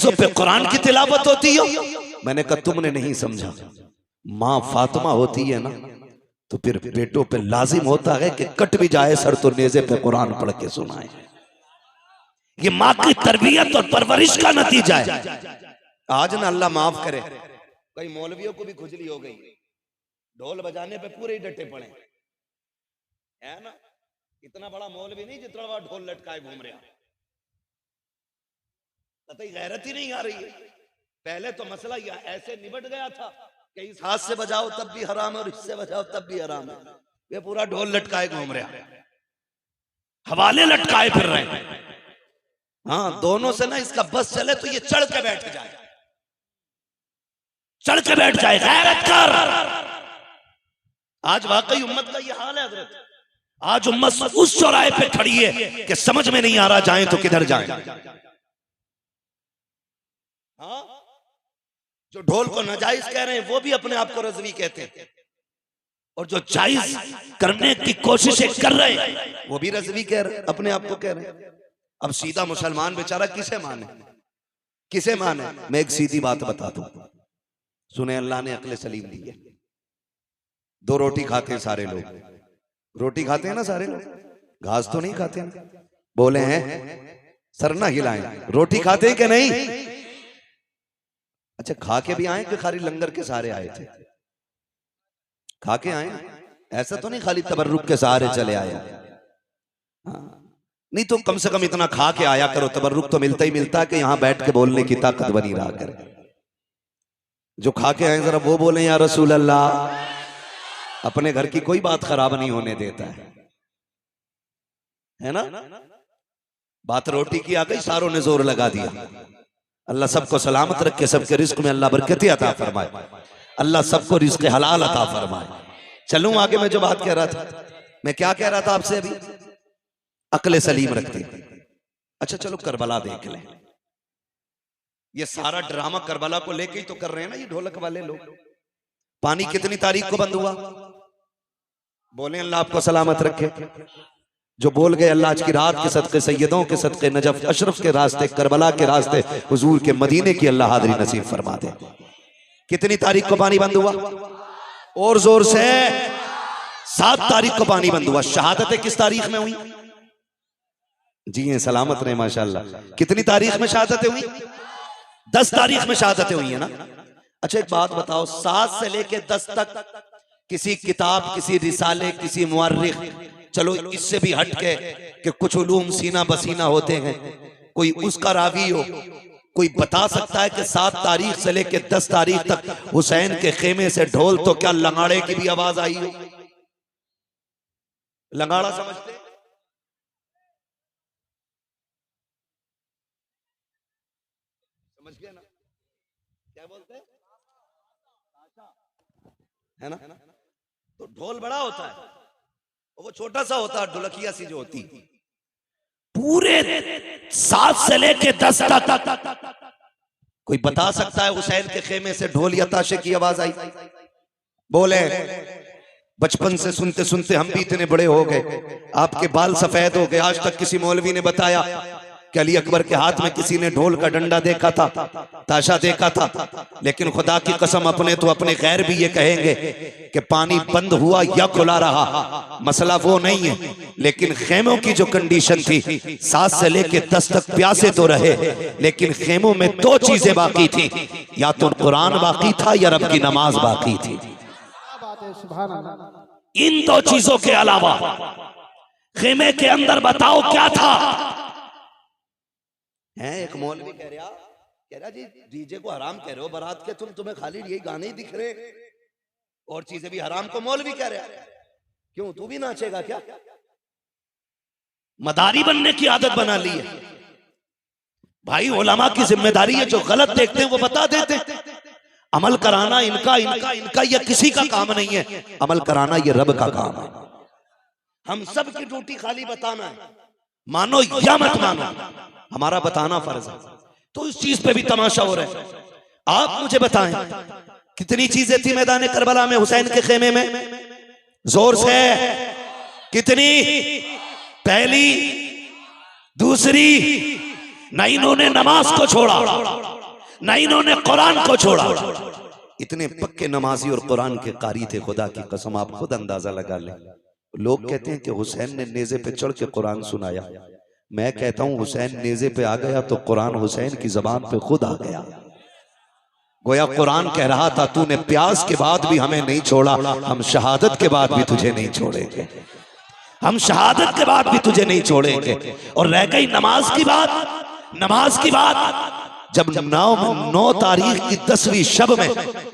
नेज़ों पे कुरान की तिलावत होती हो। मैंने कहा तुमने नहीं समझा, माँ फातिमा होती है ना तो फिर बेटों पे लाजिम होता है कि कट भी जाए सर तो नेज़े पे कुरान पढ़ के सुनाए। ये माँ की तरबियत और परवरिश का नतीजा है। आज ना अल्लाह माफ करे, कई मौलवियों को भी खुजली हो गई, ढोल बजाने पे पूरे ही डटे पड़े है ना। इतना बड़ा मौलवी नहीं जितना बड़ा ढोल लटकाए घूम रहा, कतई गैरत ही नहीं आ रही है। पहले तो मसला यह ऐसे निबट गया था कि इस हाथ से बजाओ तब भी हराम है और इससे बजाओ तब भी हराम है। ये पूरा ढोल लटकाए घूम रहा, हवाले लटकाए फिर रहे हैं। हाँ, दोनों से ना इसका बस चले तो ये चढ़ के बैठ जाए, चढ़ के बैठ जाए, गैरत कर। आज वाकई उम्मत का ये हाल है हजरत। आज उम्मत उस चौराहे पे खड़ी है कि समझ में नहीं आ रहा जाए तो किधर जाए। हाँ, जो ढोल को नाजायज कह रहे हैं वो भी अपने आप को रज़वी कहते हैं, और जो जायज करने की कोशिशें कर रहे हैं वो भी रज़वी कह रहे, अपने आप को कह रहे हैं। अब सीधा मुसलमान बेचारा किसे माने, किसे माने? मैं एक सीधी बात बता दूं, सुने, अल्लाह ने अक्ल सलीम दी है। दो रोटी खाते हैं सारे लोग, रोटी खाते हैं ना सारे लोग, घास तो नहीं खाते हैं। बोले हैं सर ना हिलाएं, रोटी खाते हैं कि नहीं? अच्छा, खा के भी आए कि खाली लंगर के सहारे आए थे? खा के आए, ऐसा तो नहीं खाली तबर्रुक के सहारे चले आए। हाँ, नहीं तो कम से कम इतना खा के आया करो। तबर्रुक तो मिलता ही मिलता है कि यहां बैठ के बोलने की ताकत बनी रहा करे। जो खा के आए जरा वो बोले या रसूल अल्लाह। अपने घर की कोई बात खराब नहीं होने देता है ना। बात रोटी की आ गई, सारों ने जोर लगा दिया। अल्लाह सबको सलामत रखे, सबके रिस्क में अल्लाह बरकत अता फरमाए, अल्लाह सबको रिस्क हलाल अता फरमाए। चलूं आगे, मैं जो बात कह रहा था, मैं क्या कह रहा था आपसे अभी, अक्ल सलीम रखते। अच्छा चलो करबला देख लें। ये सारा ड्रामा करबला को लेके ही तो कर रहे हैं ना ये ढोलक वाले लोग। पानी कितनी तारीख को बंद हुआ? बोले अल्लाह आपको सलामत रखे। जो बोल गए अल्लाह आज की रात के सदके, सैयदों के सदके, नजफ अशरफ के रास्ते, करबला के रास्ते, हुजूर के मदीने की अल्लाह हाज़री नसीब फरमा दे। कितनी तारीख को पानी बंद हुआ? और जोर से 7 तारीख को पानी बंद हुआ। शहादतें किस तारीख में हुई? जी हैं, सलामत रहे माशाल्लाह। कितनी तारीख में शहादतें हुई? 10 तारीख में शहादतें हुई है ना। अच्छा एक बात बताओ, 7 से लेके 10 तक किसी किताब, किसी रिसाले, किसी मुअर्रिख, चलो इससे भी हट के कि कुछ उलूम सीना बसीना होते हैं, कोई उसका रावी हो, कोई बता सकता है कि 7 तारीख से लेके 10 तारीख तक हुसैन के खेमे से ढोल तो क्या लंगाड़े की भी आवाज आई हो? लंगाड़ा समझते? समझ गया ना क्या बोलते हैं, है ना। तो ढोल बड़ा होता है, वो छोटा सा होता है, ढोलकिया सी जो होती। पूरे 7 से लेके 10 तक कोई बता सकता है हुसैन के खेमे से ढोल या ताशे की आवाज आई? बोले बचपन से सुनते सुनते हम भी इतने बड़े हो गए, आपके बाल सफेद हो गए, आज तक किसी मौलवी ने बताया कि अली अकबर के हाथ में किसी ने ढोल का डंडा देखा था, ताशा देखा था? लेकिन खुदा की कसम अपने तो अपने गैर भी ये कहेंगे कि पानी बंद हुआ या खुला रहा, मसला वो नहीं है। लेकिन खेमों की जो कंडीशन थी, 7 से लेके 10 तक प्यासे तो रहे, लेकिन खेमों में 2 चीजें बाकी थी, या तो कुरान बाकी था या रब की नमाज बाकी थी। इन 2 चीजों के अलावा खेमे के अंदर बताओ क्या था? है एक मौलवी कह रहा जी डीजे को हराम कह रहे हो बारात के, तुम्हें खाली यही गाने ही दिख रहे, और चीजें भी हराम को मौलवी कह रहा है। क्यों, तू भी नाचेगा क्या? मदारी बनने की आदत बना ली है भाई। उलमा की जिम्मेदारी है, जो गलत देखते हैं वो बता देते हैं। अमल कराना इनका या किसी का काम नहीं है, अमल कराना ये रब का काम है। हम सब की ड्यूटी खाली बताना है, मानो या मत मानो, हमारा बताना फर्ज है। तो इस चीज पे भी तमाशा हो रहा है। आप मुझे बताएं कितनी चीजें थी मैदान करबला में हुसैन के खेमे में? जोर से कितनी? पहली, दूसरी, न इन्होंने नमाज को छोड़ा, न इन्होंने कुरान को छोड़ा। इतने पक्के नमाजी और कुरान के कारी थे, खुदा की कसम आप खुद अंदाजा लगा लें। लोग कहते हैं कि हुसैन ने नेज़े पे चढ़ के कुरान सुनाया। मैं कहता हूं हुसैन नेज़े पे आ गया तो कुरान हुसैन की जबान पे खुद आ गया। गोया कुरान कह रहा था तूने प्यास के बाद भी हमें नहीं छोड़ा, हम शहादत के बाद भी तुझे नहीं छोड़ेंगे, हम शहादत के बाद भी तुझे नहीं छोड़ेंगे। और रह गई नमाज की बात, नमाज की बात, जब 9 तारीख की 10वीं शब में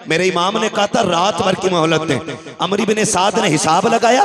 मेरे इमाम ने कहा था रात भर की मोहलत दें। अमर इब्न साद ने हिसाब लगाया,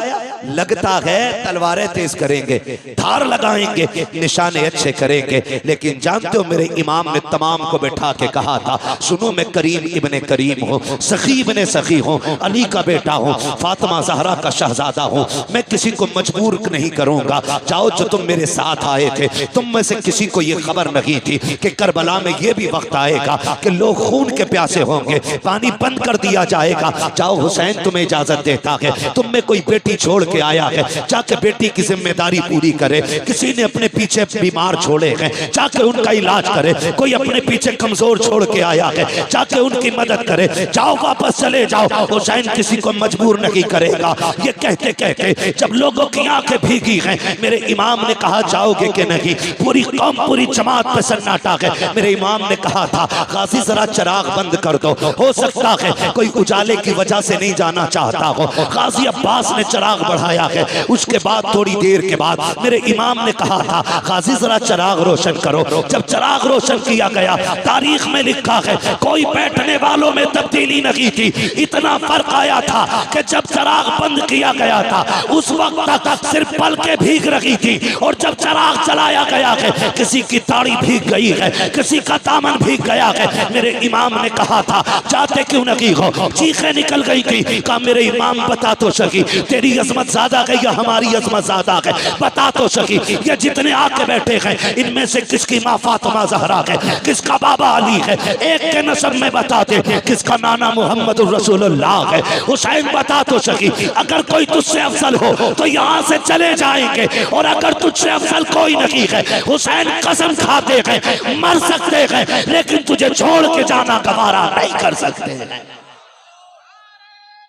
लगता है तलवारें तेज करेंगे, धार लगाएंगे, निशाने अच्छे करेंगे। लेकिन जानते हो मेरे इमाम ने तमाम को बैठा के कहा था सुनो मैं करीम इब्ने करीम हूँ, सखी इब्ने सखी हूँ, अली का बेटा हूँ, फातिमा ज़हरा का शहजादा हूँ, मैं किसी को मजबूर नहीं करूंगा। जाओ जो तुम मेरे साथ आए थे तुम में से किसी को ये खबर नहीं थी कि करबला में ये भी वक्त आएगा कि लोग खून के प्यासे होंगे, पानी बंद कर दिया जाएगा। जाओ हुसैन तुम्हें इजाजत देता है, तुम में कोई बेटी छोड़ के आया है, जाके बेटी की जिम्मेदारी पूरी करे। किसी ने अपने पीछे बीमार छोड़े हैं, जाके उनका इलाज करे। कोई अपने पीछे कमजोर छोड़ के आया है, जाके उनकी मदद करे। जाओ वापस चले जाओ, हुसैन किसी को मजबूर नहीं करेगा। ये कहते कहते जब लोगों की आंखें भीगी हैं, मेरे इमाम ने कहा जाओगे कि नहीं। पूरी कौम पूरी जमात पे सन्नाटा है। मेरे इमाम ने कहा था गाजी जरा चिराग बंद कर दो, हो सकता है कोई उजाले की वजह से नहीं जाना चाहता हो। गाजी अब्बास ने चिराग बढ़ाया है। उसके बाद थोड़ी देर के बाद मेरे इमाम ने कहा था गाजी जरा चिराग रोशन करो। जब चिराग रोशन किया गया, तारीख में लिखा है कोई बैठने वालों में तब्दीली नहीं थी। इतना फर्क आया था कि जब चिराग बंद किया गया था उस वक्त तक सिर्फ पलकें भीग रही थी, और जब चिराग जलाया गया है किसी की दाढ़ी भीग गई है, किसी का दामन भीग गया है। मेरे इमाम ने कहा था जाते क्यों नहीं हो, चीखें निकल गई थी। कहा मेरे इमाम बता तो सकी तेरी अजमत ज्यादा है या हमारी अजमत ज्यादा है, बता तो सकी। ये जितने आके बैठे हैं इनमें से किसकी माँ फातिमा ज़हरा है, किसका बाबा अली है, एक के नस्ब में बता दे, किसका नाना मोहम्मद रसूलुल्लाह है। हुसैन बता तो सकी। अगर कोई तुझसे अफजल हो तो यहाँ से चले जाएंगे, और अगर तुझसे अफजल कोई नहीं है हुसैन कसम खाते हैं मर सकते हैं, लेकिन तुझे छोड़ के जाना गवारा नहीं कर सकते हैं।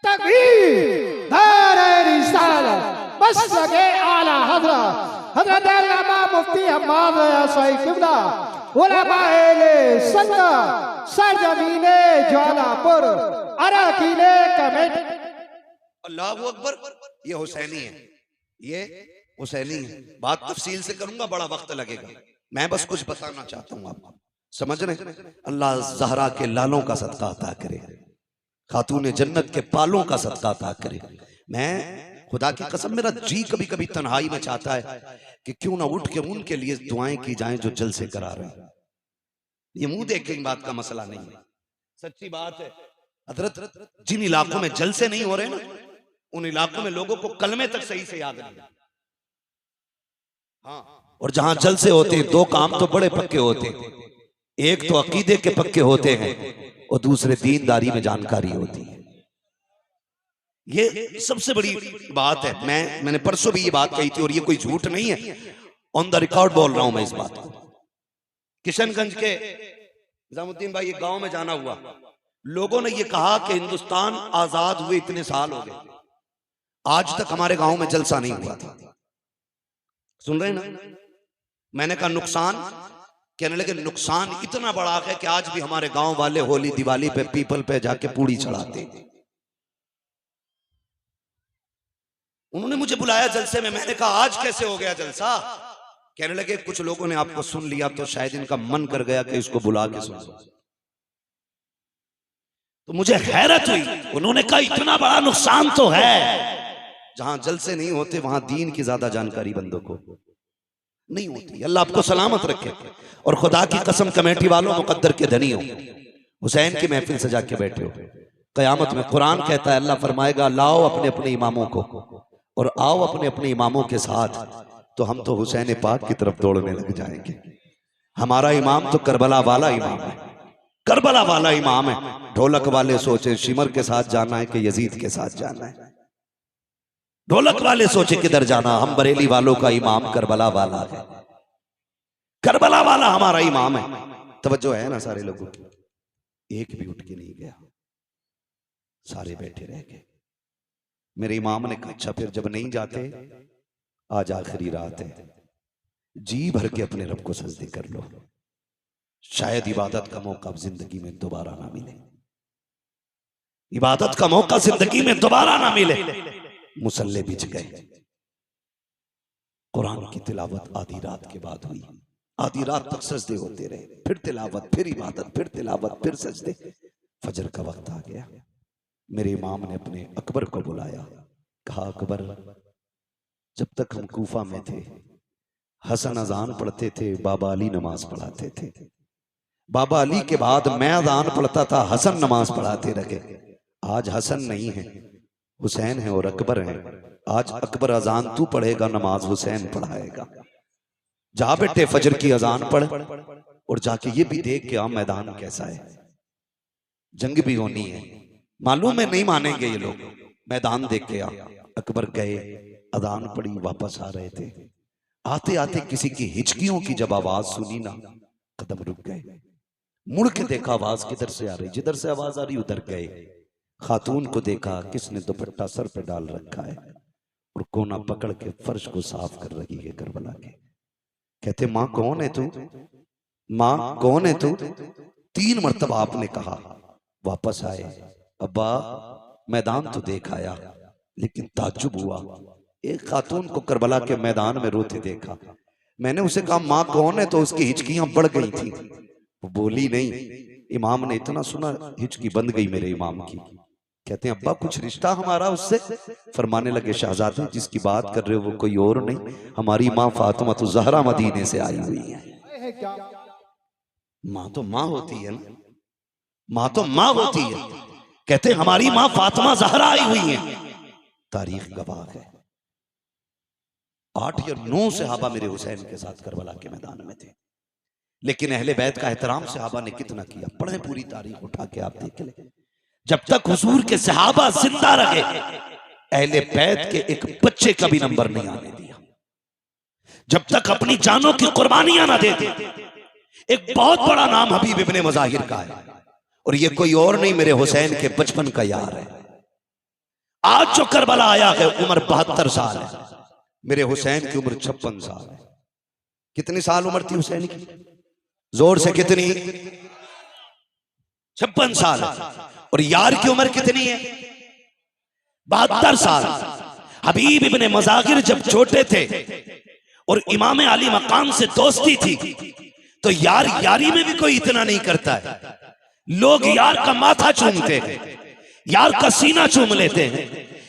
तकबीर, नारे रिसालत, बस लगे आला हज़रत हज़रत अल्लामा मुफ्ती हम्माद साहिब किबला उलमाए सुन्नत सरजमीने ज्वालापुर अरकीले कमेटी। अल्लाहु अकबर। ये हुसैनी है, ये हुसैनी है। बात तफसील से करूंगा, बड़ा वक्त लगेगा। मैं बस कुछ बताना चाहता हूँ आपको, समझ रहे। अल्लाह ज़हरा के लालों का सदका अता करे, खातून जन्नत के पालों का सदका अता करे। मैं खुदा की कसम मेरा जी कभी कभी तन्हाई में चाहता है कि क्यों ना उठ के उनके लिए दुआएं की जाएं जो जलसे करा रहे हैं। ये मुंह देख के बात का मसला नहीं है, सच्ची बात है। हजरत जिन इलाकों में जलसे नहीं हो रहे ना, उन इलाकों में लोगों को कलमे तक सही से याद नहीं। हाँ, और जहां जलसे होते हैं दो काम तो बड़े पक्के होते हैं, एक तो अकीदे के पक्के होते हैं और दूसरे दीनदारी में जानकारी होती है। ये सबसे बड़ी बात है। मैंने परसों भी ये बात कही थी और ये कोई झूठ नहीं है, ऑन द रिकॉर्ड बोल रहा हूं मैं इस बात को। किशनगंज के निजामुद्दीन भाई एक गांव में जाना हुआ, लोगों ने ये कहा कि हिंदुस्तान आजाद हुए इतने साल हो गए, आज तक हमारे गांव में जलसा नहीं हुआ था। सुन रहे ना? मैंने कहा नुकसान, कहने लगे नुकसान इतना बड़ा है कि आज भी हमारे गांव वाले होली दिवाली पे पीपल पे जाके पूड़ी चढ़ाते। उन्होंने मुझे बुलाया जलसे में, मैंने कहा आज कैसे हो गया जलसा? कहने लगे कुछ लोगों ने आपको सुन लिया तो शायद इनका मन कर गया कि इसको बुला के सुन। तो मुझे हैरत हुई, उन्होंने कहा इतना बड़ा नुकसान तो है। जहां जलसे नहीं होते वहां दीन की ज्यादा जानकारी बंदों को नहीं होती। अल्लाह आपको सलामत रखे। और खुदा की कसम कमेटी वालों मुकद्दर के धनी हो, हुसैन की महफिल सजा के बैठे हो, कयामत में कुरान कहता है अल्लाह फरमाएगा लाओ अपने अपने इमामों को और आओ अपने अपने इमामों के साथ, तो हम तो हुसैन पाक की तरफ दौड़ने लग जाएंगे। हमारा इमाम तो करबला वाला इमाम है, करबला वाला इमाम है। ढोलक वाले सोचे शिमर के साथ जाना है कि यजीद के साथ जाना है, ढोलक वाले सोचे किधर जाना। हम बरेली वालों का इमाम करबला वाला है, करबला वाला हमारा इमाम है। तवज्जो है ना सारे लोगों की? एक भी उठ के नहीं गया, सारे बैठे रह गए। मेरे इमाम ने कहा अच्छा फिर जब नहीं जाते, आज आखिरी रात है, जी भर के अपने रब को सजदे कर लो, शायद इबादत का मौका अब जिंदगी में दोबारा ना मिले, इबादत का मौका जिंदगी में दोबारा ना मिले। मुसल्ले बिछ गए। कुरान की तिलावत आधी रात के बाद हुई, आधी रात तक सजदे होते रहे, फिर तिलावत, फिर इबादत, फिर तिलावत, फिर सजदे। फजर का वक्त आ गया। मेरे इमाम ने अपने अकबर को बुलाया, कहा अकबर, जब तक हम कूफा में थे हसन अजान पढ़ते थे, बाबा अली नमाज पढ़ाते थे, बाबा अली के बाद मैं अजान पढ़ता था, हसन नमाज पढ़ाते रहे। आज हसन नहीं है, हुसैन है और अकबर है। आज अकबर अजान तू पढ़ेगा, नमाज हुसैन पढ़ाएगा। जा बेटे फजर की अजान पढ़ और जाके ये भी देख के आ मैदान कैसा है, जंग भी होनी है, मालूम है नहीं मानेंगे ये लोग, मैदान देख के आ। अकबर गए, अजान पड़ी, वापस आ रहे थे। आते आते किसी की हिचकियों की जब आवाज सुनी ना, कदम रुक गए, मुड़ के देखा आवाज किधर से आ रही, जिधर से आवाज आ रही उधर गए। खातून को देखा, किसने दुपट्टा सर पे डाल रखा है और कोना पकड़ के फर्श को साफ कर रही है करबला के। कहते माँ कौन है तू, माँ कौन है तू? 3 मरतबा आपने कहा। वापस आए, अब्बा मैदान तो देख आया, लेकिन ताज्जुब हुआ, एक खातून को करबला के मैदान में रोते देखा। मैंने उसे कहा माँ कौन है, तो उसकी हिचकियां बढ़ गई थी, वो बोली नहीं। इमाम ने इतना सुना, हिचकी बंद गई मेरे इमाम की। कहते हैं अब्बा कुछ रिश्ता हमारा उससे? फरमाने लगे शाहजादे जिसकी बात कर रहे हो वो कोई और नहीं, हमारी माँ फातिमा तो ज़हरा मदीने से आई हुई है। माँ तो माँ होती है ना, माँ तो माँ होती है। कहते हैं हमारी माँ फातिमा ज़हरा आई हुई है। तारीख गवाह है, 8 या 9 सहाबा मेरे हुसैन के साथ करबला के मैदान में थे। लेकिन अहले बैत का एहतराम सहाबा ने कितना किया, पढ़े पूरी तारीख उठा के आप देख ले। जब तक हुजूर के सहाबा जिंदा रहे, अहले बैत के एक बच्चे का भी नंबर नहीं आने दिया। जब तक अपनी जानों की कुर्बानियां ना दे दी। एक बहुत बड़ा नाम हबीब इब्ने मुज़ाहिर का है, और ये कोई और नहीं, मेरे हुसैन के बचपन का यार है। आज जो करबला आया है उम्र 72 साल है, मेरे हुसैन की उम्र 56 साल है। कितनी साल उम्र थी हुसैन की? जोर से कितनी? 56 साल। और यार की उम्र कितनी है? 72 साल। हबीब इब्ने मुज़ाहिर जब छोटे थे और इमाम अली मकाम से दोस्ती थी, तो यार यारी में भी कोई इतना नहीं करता है। लोग यार का माथा चूमते हैं, यार का सीना चूम लेते हैं,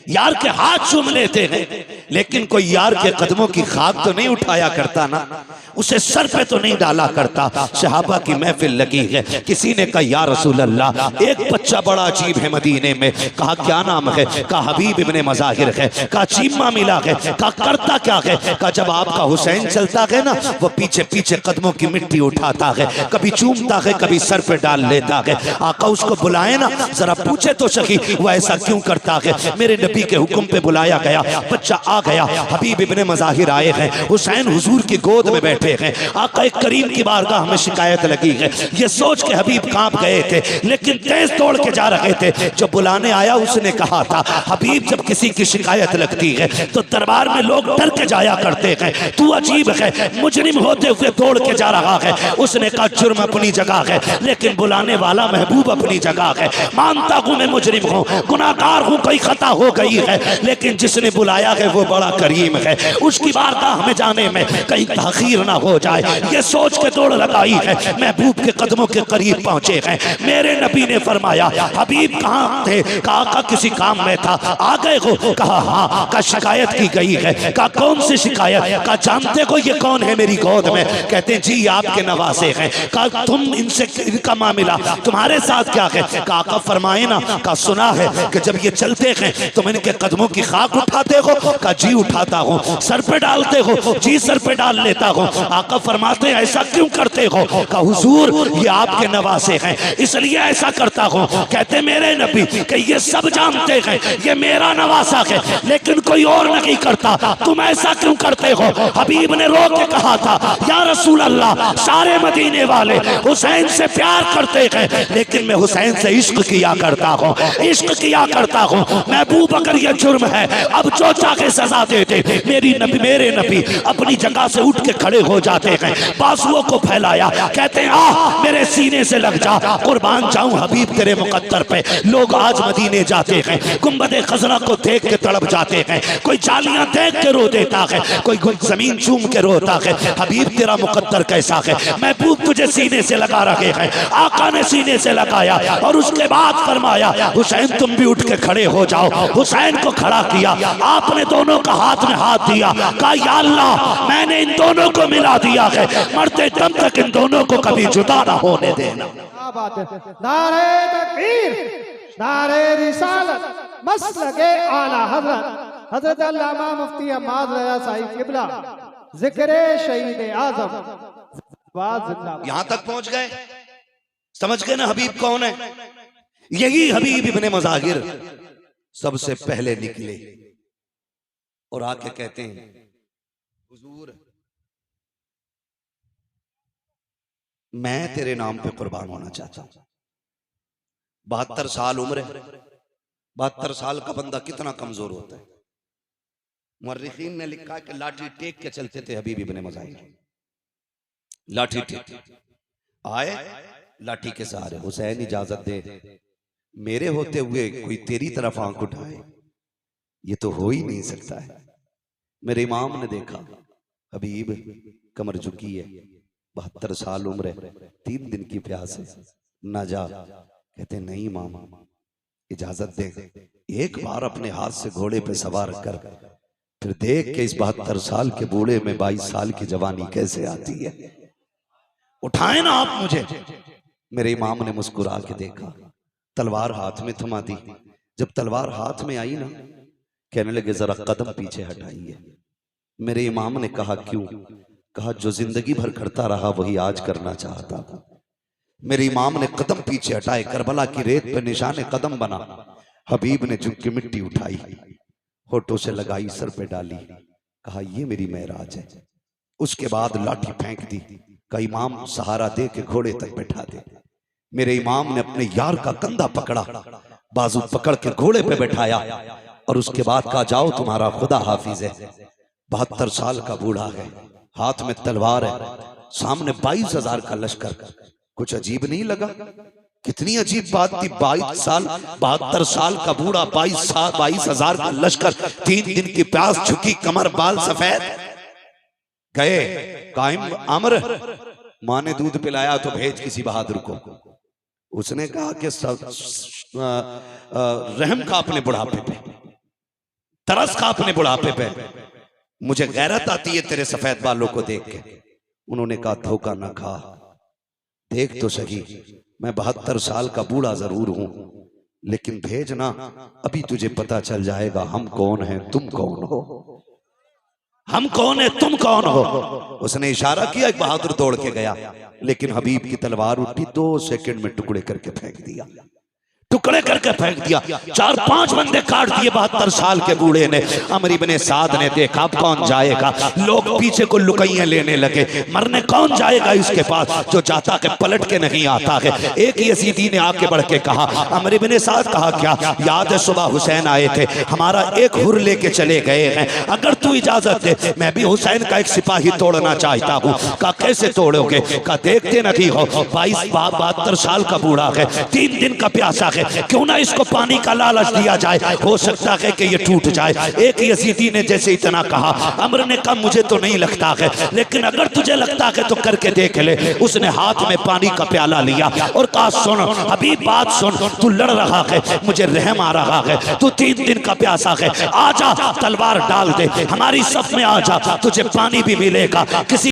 यार के हाथ चूम लेते हैं, लेकिन कोई यार के कदमों की खाक तो नहीं उठाया करता ना, उसे सर पे तो नहीं डाला करता। सहाबा की महफिल लगी है, किसी ने कहा या रसूल अल्लाह, एक बच्चा बड़ा अजीब है मदीने में। कहा क्या नाम है? कहा हबीब इब्ने मुज़ाहिर है। कहा चीमा मिला है? कहा करता क्या है? कहा जब आपका हुसैन चलता है ना, वो पीछे पीछे कदमों की मिट्टी उठाता है, कभी चूमता है, कभी सर पे डाल लेता है। आका उसको बुलाए ना, जरा पूछे तो सही वो ऐसा क्यों करता है। मेरे नबी के हुक्म पे बुलाया गया, बच्चा आ गया, हबीब इब्ने मुज़ाहिर आए हैं, हुसैन हुजूर की गोद में बैठे हैं। आका करीम की बारगाह में शिकायत लगी है। ये सोच के हबीब कांप गए थे, लेकिन तेज दौड़ के जा रहे थे। जब बुलाने आया उसने कहा था, हबीब जब किसी की शिकायत लगती है तो दरबार में लोग डर के जाया करते हैं, तू अजीब है, मुजरिम होते हुए दौड़ के जा रहा है। उसने कहा जुर्म अपनी जगह है, लेकिन बुलाने वाला महबूब अपनी जगह है। मानता हूं मैं मुजरिम हूं, गुनाहगार हूं, कोई खता हो गई है, लेकिन जिसने बुलाया है वो बड़ा करीम है, उसकी बारगाह में जाने में कहीं ताखीर ना हो जाए, ये सोच के दौड़ लगाई है। महबूब के कदमों के करीब पहुंचे हैं। मेरे नबी ने फरमाया हबीब कहाँ थे? कहा किसी काम में था, आ गए हो? कहा हाँ। का शिकायत की गई है? कहा कौन सी शिकायत? का जानते हो ये कौन है मेरी गोद में? कहते हैं जी आपके नवासे हैं। कहा तुम इनसे इनका मामला तुम्हारे साथ क्या है? कहा फरमाए ना। का सुना है कि जब ये चलते हैं तो मैंने इनके कदमों की खाक उठाते हो? का जी उठाता हूँ। सर पे डालते हो? जी सर पे डाल लेता हूँ। आका फरमाते हैं ऐसा क्यों करते हो? का हुजूर ये आपके नवासे हैं इसलिए ऐसा करता हूँ। कहते मेरे नबी कि ये सब जानते हैं ये मेरा नवासा है लेकिन कोई और नहीं करता, तुम ऐसा क्यों करते हो? हबीब ने रो के कहा था या रसूल अल्लाह सारे मदीने वाले हुसैन से प्यार करते हैं लेकिन मैं हुसैन से इश्क किया करता हूँ, इश्क किया करता हूँ। महबूब अगर ये जुर्म है अब जो चाहे सजा देते। मेरे नबी अपनी जगह से उठ के खड़े हो जाते हैं, बाजुओं को फैलाया, कहते हैं आ मेरे सीने से लग जा, कुर्बान जाऊं हबीब तेरे मुकद्दर पे। लोग आज मदीने जाते हैं गुंबदे खजरा को देख के तड़प जाते हैं, कोई जालियां देख के रो देता है, कोई जमीन चूम के रोता है। हबीब तेरा मुकद्दर कैसा है? महबूब तुझे सीने से लगा रहे हैं। आका ने सीने से लगाया और उसके बाद फरमाया हुसैन तुम भी उठ के खड़े हो जाओ। हुसैन को खड़ा किया, आपने दोनों का हाथ में हाथ दिया, कहा या अल्लाह मैंने इन दोनों को मिला दिया है, मरते दम तक इन दोनों को कभी जुदा ना होने देना। क्या बात है। नारे तकबीर, नारे रिसालत, मसलके आला हजरत हजरत अल्लामा मुफ्ती अहमद रज़ा साहिब किबला जिक्रे शहीद आजम यहां तक पहुंच गए, समझ गए ना हबीब कौन है? यही हबीब इब्ने मज़ाहिर सबसे पहले निकले और आके कहते हैं हुजूर मैं तेरे नाम पे कुर्बान होना चाहता हूं। 72 साल उम्र है, 72 साल का बंदा कितना कमजोर होता है। मुर्रिखीन ने लिखा कि लाठी टेक के चलते थे हबीब इब्ने मज़ाहिर, लाठी टेक आए लाठी के सहारे। हुसैन इजाजत दे, मेरे होते हुए कोई तेरी तरफ आंख उठाए ये तो हो ही नहीं सकता है। मेरे इमाम ने देखा हबीब कमर झुकी है, 72 साल उम्र है, 3 दिन की प्यास है, ना जा। कहते नहीं इमाम इजाजत दे, एक बार अपने हाथ से घोड़े पे सवार कर फिर देख के इस 72 साल के बूढ़े में 22 साल की जवानी कैसे आती है, उठाए ना आप मुझे। मेरे इमाम ने मुस्कुरा के देखा, तलवार हाथ में थमा दी। जब तलवार हाथ में आई ना, कहने लगे जरा कदम पीछे हटाइए। मेरे इमाम ने कहा क्यों? कहा जो जिंदगी भर करता रहा वही आज करना चाहता था। मेरे इमाम ने कदम पीछे हटाए, करबला की रेत पे निशाने कदम बना। हबीब ने झुक मिट्टी उठाई, होठों से लगाई, सर पे डाली, कहा ये मेरी मेराज है। उसके बाद लाठी फेंक दी, का इमाम सहारा दे के घोड़े तक बैठा दे। मेरे इमाम ने अपने यार का कंधा पकड़ा, बाजू पकड़ के घोड़े पे बैठाया और उसके बाद कहा जाओ तुम्हारा खुदा हाफिज है। 72 साल का बूढ़ा है, हाथ में तलवार है, सामने 22,000 का लश्कर। कुछ अजीब नहीं लगा? कितनी अजीब बात थी। 72 साल का बूढ़ा, 22,000 का लश्कर, 3 दिन की प्यास, झुकी कमर, बाल सफेद। गए कायम अमर, माँ ने दूध पिलाया तो भेज किसी बहादुर को। उसने कहा कि रहम का अपने बुढ़ापे पे, तरस का अपने बुढ़ापे पे, मुझे गैरत आती है तेरे सफेद बालों को देख के। उन्होंने कहा धोखा ना खा, देख तो सही, मैं 72 साल का बूढ़ा जरूर हूं, लेकिन भेजना अभी तुझे पता चल जाएगा हम कौन हैं, तुम कौन हो। हम कौन है, तुम कौन हो। उसने इशारा किया, एक बहादुर दौड़ के गया, लेकिन हबीब की तलवार उठी, 2 सेकंड में टुकड़े करके फेंक दिया, टुकड़े करके फेंक दिया। 4-5 बंदे काट दिए 72 साल के बूढ़े ने। अमर इब्ने साद ने देखा अब कौन जाएगा, लोग पीछे को लुकैयां लेने लगे, मरने कौन जाएगा इसके पास, जो जाता है पलट के नहीं आता है। एक यजीदी ने आके बढ़ के कहा, अमर इब्ने साद, कहा क्या याद है सुबह हुसैन आए थे, हमारा एक हुर लेके चले गए हैं, अगर तू इजाजत दे मैं भी हुसैन का एक सिपाही तोड़ना चाहता हूँ। कहा कैसे तोड़ोगे? कहा देखते नहीं हो 72 साल का बूढ़ा है, 3 दिन का प्यासा, क्यों ना इसको पानी का लालच दिया जाए, हो सकता है कि ये टूट जाए। एक यजीदी ने जैसे इतना कहा, अमर ने कहा मुझे तो नहीं लगता है, लेकिन अगर तुझे लगता है तो करके देख ले। उसने हाथ में पानी का प्याला लिया और कहा सुन अभी बात सुन, तू लड़ रहा है, मुझे रहम आ रहा है, तू 3 दिन का प्यासा है, आजा तलवार डाल दे, हमारी सफ में आजा, तुझे पानी भी मिलेगा। किसी